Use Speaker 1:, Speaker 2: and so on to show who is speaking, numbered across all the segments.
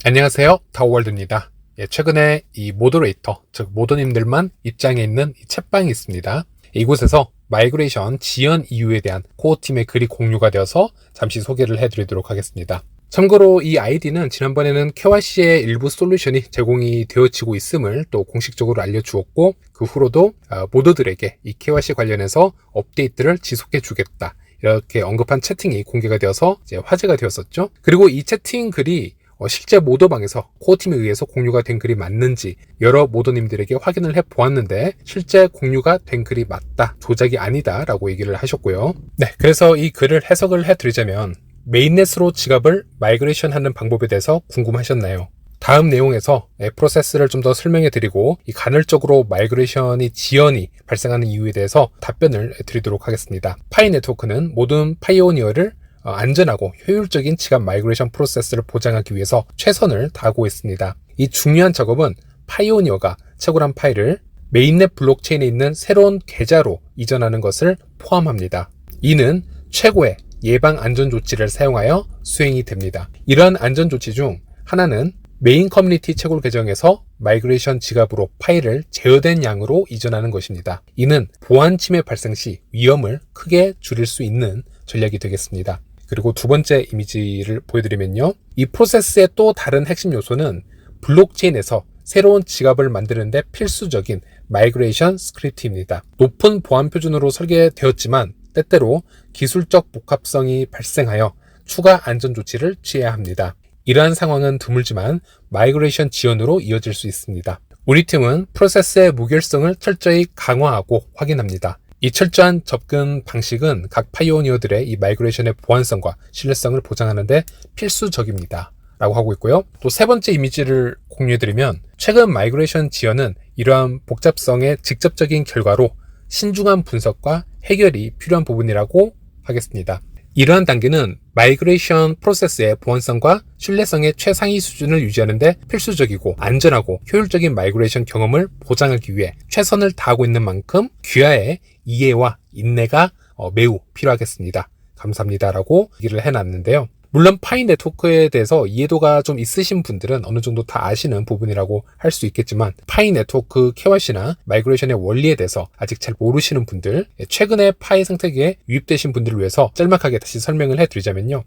Speaker 1: 안녕하세요. 다오월드입니다. 최근에 이 모더레이터, 즉 모더님들만 입장해 있는 이 챗방이 있습니다. 이곳에서 마이그레이션 지연 이유에 대한 코어팀의 글이 공유가 되어서 잠시 소개를 해드리도록 하겠습니다. 참고로 이 아이디는 지난번에는 KYC의 일부 솔루션이 제공이 되어지고 있음을 또 공식적으로 알려주었고, 그 후로도 모더들에게 이 KYC 관련해서 업데이트를 지속해 주겠다, 이렇게 언급한 채팅이 공개가 되어서 이제 화제가 되었었죠. 그리고 이 채팅 글이 실제 모더방에서 코어팀에 의해서 공유가 된 글이 맞는지 여러 모더님들에게 확인을 해보았는데, 실제 공유가 된 글이 맞다, 조작이 아니다 라고 얘기를 하셨고요. 네, 그래서 이 글을 해석을 해드리자면, 메인넷으로 지갑을 마이그레이션 하는 방법에 대해서 궁금하셨나요? 다음 내용에서 프로세스를 좀 더 설명해 드리고, 이 간헐적으로 마이그레이션이 지연이 발생하는 이유에 대해서 답변을 드리도록 하겠습니다. 파이 네트워크는 모든 파이오니어를 안전하고 효율적인 지갑 마이그레이션 프로세스를 보장하기 위해서 최선을 다하고 있습니다. 이 중요한 작업은 파이오니어가 채굴한 파일을 메인넷 블록체인에 있는 새로운 계좌로 이전하는 것을 포함합니다. 이는 최고의 예방 안전 조치를 사용하여 수행이 됩니다. 이러한 안전 조치 중 하나는 메인 커뮤니티 채굴 계정에서 마이그레이션 지갑으로 파일을 제어된 양으로 이전하는 것입니다. 이는 보안 침해 발생 시 위험을 크게 줄일 수 있는 전략이 되겠습니다. 그리고 두 번째 이미지를 보여드리면요, 이 프로세스의 또 다른 핵심 요소는 블록체인에서 새로운 지갑을 만드는 데 필수적인 마이그레이션 스크립트입니다. 높은 보안 표준으로 설계되었지만 때때로 기술적 복합성이 발생하여 추가 안전 조치를 취해야 합니다. 이러한 상황은 드물지만 마이그레이션 지연으로 이어질 수 있습니다. 우리 팀은 프로세스의 무결성을 철저히 강화하고 확인합니다. 이 철저한 접근 방식은 각 파이오니어들의 이 마이그레이션의 보안성과 신뢰성을 보장하는 데 필수적입니다 라고 하고 있고요. 또 세 번째 이미지를 공유해드리면, 최근 마이그레이션 지연은 이러한 복잡성의 직접적인 결과로 신중한 분석과 해결이 필요한 부분이라고 하겠습니다. 이러한 단계는 마이그레이션 프로세스의 보안성과 신뢰성의 최상위 수준을 유지하는 데 필수적이고, 안전하고 효율적인 마이그레이션 경험을 보장하기 위해 최선을 다하고 있는 만큼 귀하의 이해와 인내가 매우 필요하겠습니다. 감사합니다 라고 얘기를 해놨는데요. 물론 파이 네트워크에 대해서 이해도가 좀 있으신 분들은 어느 정도 다 아시는 부분이라고 할 수 있겠지만, 파이 네트워크 KYC나 마이그레이션의 원리에 대해서 아직 잘 모르시는 분들, 최근에 파이 생태계에 유입되신 분들을 위해서 짤막하게 다시 설명을 해드리자면요.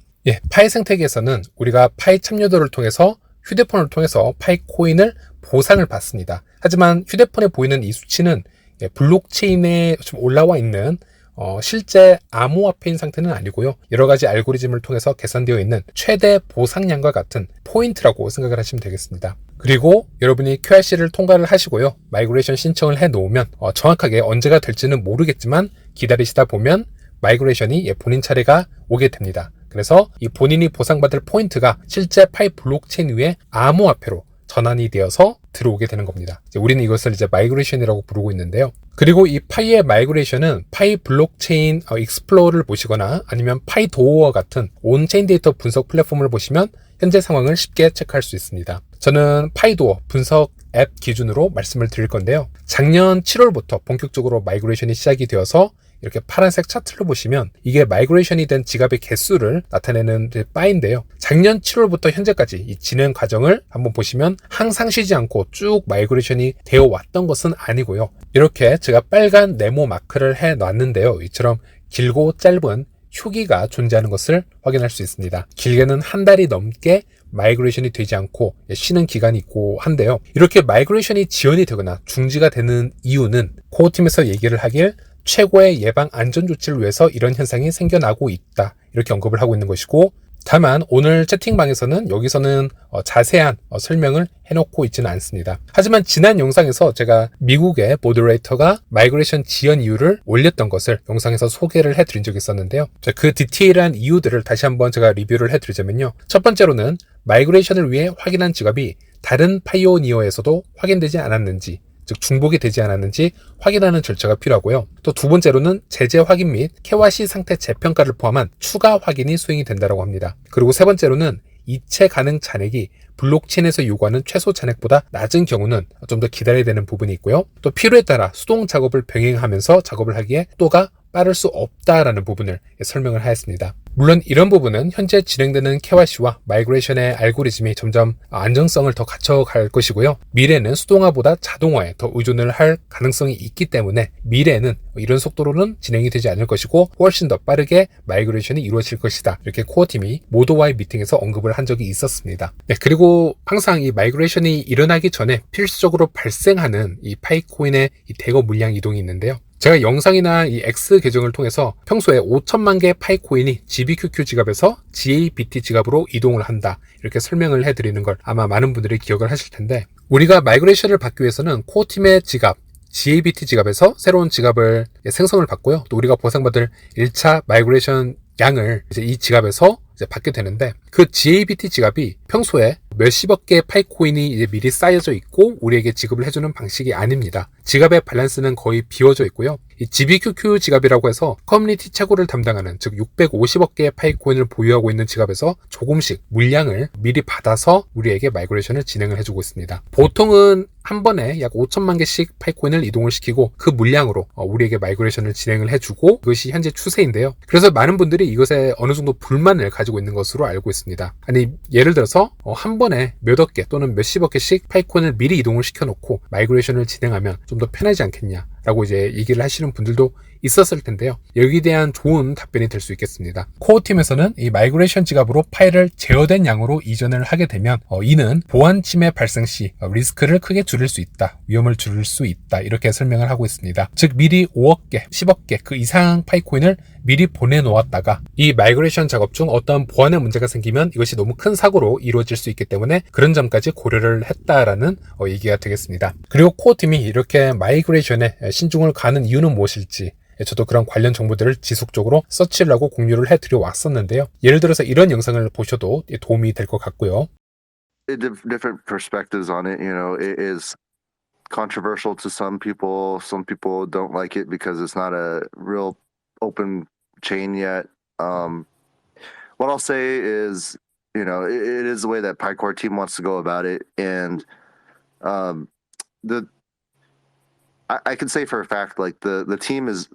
Speaker 1: 파이 생태계에서는 우리가 파이 참여도를 통해서 휴대폰을 통해서 파이 코인을 보상을 받습니다. 하지만 휴대폰에 보이는 이 수치는 블록체인에 좀 올라와 있는 실제 암호화폐인 상태는 아니고요. 여러 가지 알고리즘을 통해서 계산되어 있는 최대 보상량과 같은 포인트라고 생각을 하시면 되겠습니다. 그리고 여러분이 KYC를 통과를 하시고요, 마이그레이션 신청을 해 놓으면 정확하게 언제가 될지는 모르겠지만 기다리시다 보면 마이그레이션이 본인 차례가 오게 됩니다. 그래서 이 본인이 보상받을 포인트가 실제 파이 블록체인 위에 암호화폐로 전환이 되어서 들어오게 되는 겁니다. 우리는 이것을 이제 마이그레이션이라고 부르고 있는데요. 그리고 이 파이의 마이그레이션은 파이 블록체인 익스플로러를 보시거나 아니면 파이도어와 같은 온체인 데이터 분석 플랫폼을 보시면 현재 상황을 쉽게 체크할 수 있습니다. 저는 파이도어 분석 앱 기준으로 말씀을 드릴 건데요. 작년 7월부터 본격적으로 마이그레이션이 시작이 되어서 이렇게 파란색 차트를 보시면 이게 마이그레이션이 된 지갑의 개수를 나타내는 바인데요. 작년 7월부터 현재까지 이 진행 과정을 한번 보시면 항상 쉬지 않고 쭉 마이그레이션이 되어 왔던 것은 아니고요. 이렇게 제가 빨간 네모 마크를 해 놨는데요. 이처럼 길고 짧은 휴기가 존재하는 것을 확인할 수 있습니다. 길게는 한 달이 넘게 마이그레이션이 되지 않고 쉬는 기간이 있고 한데요. 이렇게 마이그레이션이 지연이 되거나 중지가 되는 이유는 코어팀에서 얘기를 하길 최고의 예방 안전 조치를 위해서 이런 현상이 생겨나고 있다, 이렇게 언급을 하고 있는 것이고, 다만 오늘 채팅방에서는 여기서는 자세한 설명을 해놓고 있지는 않습니다. 하지만 지난 영상에서 제가 미국의 모더레이터가 마이그레이션 지연 이유를 올렸던 것을 영상에서 소개를 해드린 적이 있었는데요. 그 디테일한 이유들을 다시 한번 제가 리뷰를 해드리자면요. 첫 번째로는 마이그레이션을 위해 확인한 지갑이 다른 파이오니어에서도 확인되지 않았는지, 즉 중복이 되지 않았는지 확인하는 절차가 필요하고요. 또 두 번째로는 제재 확인 및 KYC 상태 재평가를 포함한 추가 확인이 수행이 된다고 합니다. 그리고 세 번째로는 이체 가능 잔액이 블록체인에서 요구하는 최소 잔액보다 낮은 경우는 좀 더 기다려야 되는 부분이 있고요. 또 필요에 따라 수동 작업을 병행하면서 작업을 하기에 속도가 빠를 수 없다라는 부분을 설명을 하였습니다. 물론 이런 부분은 현재 진행되는 KYC와 마이그레이션의 알고리즘이 점점 안정성을 더 갖춰갈 것이고요. 미래는 수동화보다 자동화에 더 의존을 할 가능성이 있기 때문에 미래에는 이런 속도로는 진행이 되지 않을 것이고 훨씬 더 빠르게 마이그레이션이 이루어질 것이다. 이렇게 코어팀이 모도와의 미팅에서 언급을 한 적이 있었습니다. 네, 그리고 항상 이 마이그레이션이 일어나기 전에 필수적으로 발생하는 이 파이코인의 이 대거 물량 이동이 있는데요. 제가 영상이나 이 X 계정을 통해서 평소에 5천만 개의 파이코인이 GBQQ 지갑에서 GABT 지갑으로 이동을 한다. 이렇게 설명을 해드리는 걸 아마 많은 분들이 기억을 하실 텐데, 우리가 마이그레이션을 받기 위해서는 코어팀의 지갑, GABT 지갑에서 새로운 지갑을 생성을 받고요. 또 우리가 보상받을 1차 마이그레이션 양을 이제 이 지갑에서 이제 받게 되는데, 그 GABT 지갑이 평소에 몇십억 개의 파이코인이 이제 미리 쌓여져 있고 우리에게 지급을 해주는 방식이 아닙니다. 지갑의 밸런스는 거의 비워져 있고요. 이 GBQQ 지갑이라고 해서 커뮤니티 채굴을 담당하는, 즉 650억 개의 파이코인을 보유하고 있는 지갑에서 조금씩 물량을 미리 받아서 우리에게 마이그레이션을 진행을 해주고 있습니다. 보통은 한 번에 약 5천만 개씩 파이코인을 이동을 시키고 그 물량으로 우리에게 마이그레이션을 진행을 해주고, 그것이 현재 추세인데요. 그래서 많은 분들이 이것에 어느 정도 불만을 가지고 있는 것으로 알고 있습니다. 아니, 예를 들어서 한 번에 몇억 개 또는 몇십억 개씩 파이코인을 미리 이동을 시켜놓고 마이그레이션을 진행하면 좀 더 편하지 않겠냐라고 이제 얘기를 하시는 분들도 있었을 텐데요. 여기에 대한 좋은 답변이 될 수 있겠습니다. 코어팀에서는 이 마이그레이션 지갑으로 파일을 제어된 양으로 이전을 하게 되면 이는 보안 침해 발생 시 리스크를 크게 줄일 수 있다, 위험을 줄일 수 있다, 이렇게 설명을 하고 있습니다. 즉 미리 5억 개, 10억 개 그 이상 파이코인을 미리 보내놓았다가 이 마이그레이션 작업 중 어떤 보안에 문제가 생기면 이것이 너무 큰 사고로 이루어질 수 있기 때문에 그런 점까지 고려를 했다라는 얘기가 되겠습니다. 그리고 코어팀이 이렇게 마이그레이션에 신중을 가는 이유는 무엇일지 저도 그런 관련 정보들을 지속적으로 서치를 하고 공유를 해드려 왔었는데요. 예를 들어서 이런 영상을 보셔도 도움이 될 것 같고요.
Speaker 2: Different perspectives on it, it is controversial to some people. Some people don't like it because it's not a real open chain yet. What I'll say is, it is the way that PyCore team wants to go about it, and I can say for a fact, like the team is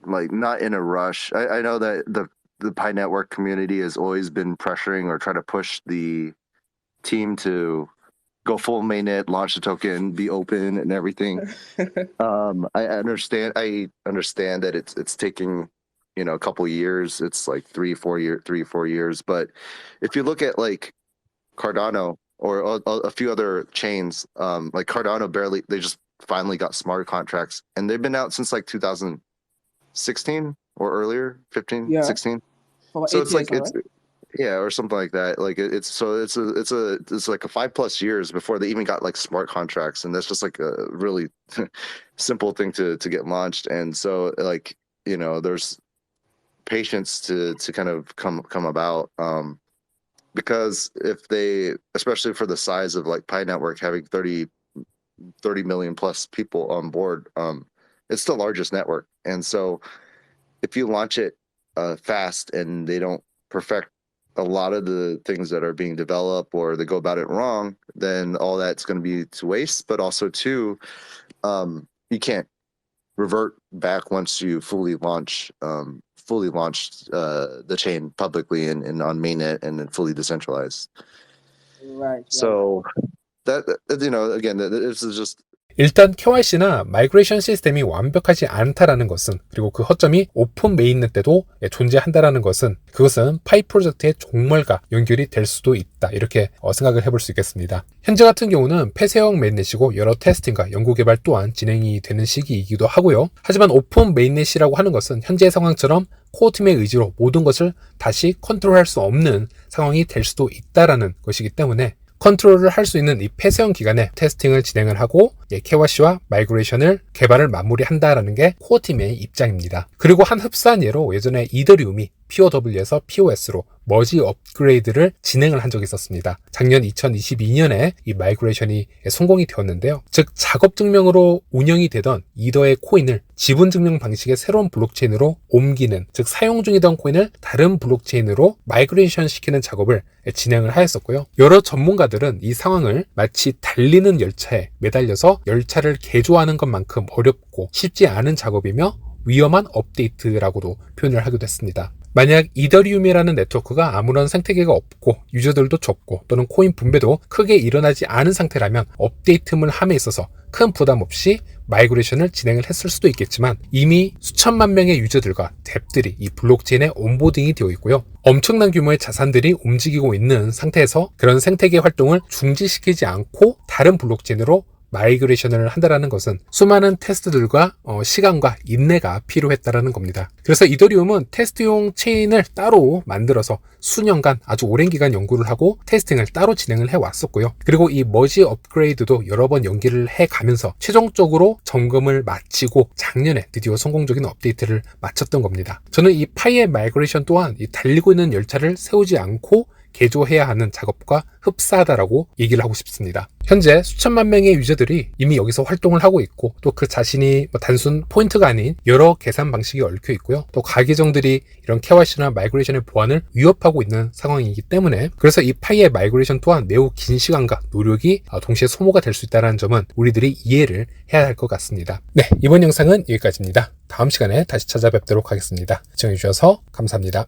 Speaker 2: like not in a rush. I know that the Pi Network community has always been pressuring or trying to push the team to go full mainnet, launch the token, be open and everything. I understand that it's taking a couple years. It's like 3-4 years. But if you look at like Cardano or a few other chains, like Cardano they just finally got smart contracts, and they've been out since like 2016 or earlier, 15, 16. So it's like it's. Yeah, or something like that. Like it's like a 5+ years before they even got like smart contracts, and that's just like a really simple thing to get launched. And so like there's patience to kind of come about, because if they, especially for the size of like Pi Network having 30 million plus people on board, it's the largest network, and so if you launch it fast and they don't perfect a lot of the things that are being developed, or they go about it wrong, then all that's going to be to waste. But also too, you can't revert back once you fully launched the chain publicly and on mainnet and then fully decentralized.
Speaker 3: Right.
Speaker 2: So that again, this is just.
Speaker 1: 일단 KYC나 마이그레이션 시스템이 완벽하지 않다라는 것은, 그리고 그 허점이 오픈 메인넷 때도 존재한다라는 것은, 그것은 파이 프로젝트의 종말과 연결이 될 수도 있다, 이렇게 생각을 해볼 수 있겠습니다. 현재 같은 경우는 폐쇄형 메인넷이고 여러 테스팅과 연구개발 또한 진행이 되는 시기이기도 하고요. 하지만 오픈 메인넷이라고 하는 것은 현재의 상황처럼 코어팀의 의지로 모든 것을 다시 컨트롤할 수 없는 상황이 될 수도 있다라는 것이기 때문에 컨트롤을 할 수 있는 이 폐쇄형 기간에 테스팅을 진행을 하고 KYC와 마이그레이션을 개발을 마무리한다라는 게 코어팀의 입장입니다. 그리고 한 흡사한 예로 예전에 이더리움이 POW에서 POS로 머지 업그레이드를 진행을 한 적이 있었습니다. 작년 2022년에 이 마이그레이션이 성공이 되었는데요. 즉 작업 증명으로 운영이 되던 이더의 코인을 지분 증명 방식의 새로운 블록체인으로 옮기는, 즉 사용 중이던 코인을 다른 블록체인으로 마이그레이션 시키는 작업을 진행을 하였었고요. 여러 전문가들은 이 상황을 마치 달리는 열차에 매달려서 열차를 개조하는 것만큼 어렵고 쉽지 않은 작업이며 위험한 업데이트라고도 표현을 하기도 했습니다. 만약 이더리움이라는 네트워크가 아무런 생태계가 없고 유저들도 적고 또는 코인 분배도 크게 일어나지 않은 상태라면 업데이트물 함에 있어서 큰 부담 없이 마이그레이션을 진행을 했을 수도 있겠지만 이미 수천만 명의 유저들과 뎁들이 이 블록체인에 온보딩이 되어 있고요. 엄청난 규모의 자산들이 움직이고 있는 상태에서 그런 생태계 활동을 중지시키지 않고 다른 블록체인으로 마이그레이션을 한다라는 것은 수많은 테스트들과 시간과 인내가 필요했다라는 겁니다. 그래서 이더리움은 테스트용 체인을 따로 만들어서 수년간 아주 오랜 기간 연구를 하고 테스팅을 따로 진행을 해왔었고요. 그리고 이 머지 업그레이드도 여러 번 연기를 해가면서 최종적으로 점검을 마치고 작년에 드디어 성공적인 업데이트를 마쳤던 겁니다. 저는 이 파이의 마이그레이션 또한 이 달리고 있는 열차를 세우지 않고 개조해야 하는 작업과 흡사하다라고 얘기를 하고 싶습니다. 현재 수천만 명의 유저들이 이미 여기서 활동을 하고 있고 또 그 자신이 단순 포인트가 아닌 여러 계산 방식이 얽혀 있고요. 또 가계정들이 이런 KYC나 마이그레이션의 보안을 위협하고 있는 상황이기 때문에 그래서 이 파이의 마이그레이션 또한 매우 긴 시간과 노력이 동시에 소모가 될 수 있다는 점은 우리들이 이해를 해야 할 것 같습니다. 네, 이번 영상은 여기까지입니다. 다음 시간에 다시 찾아뵙도록 하겠습니다. 시청해주셔서 감사합니다.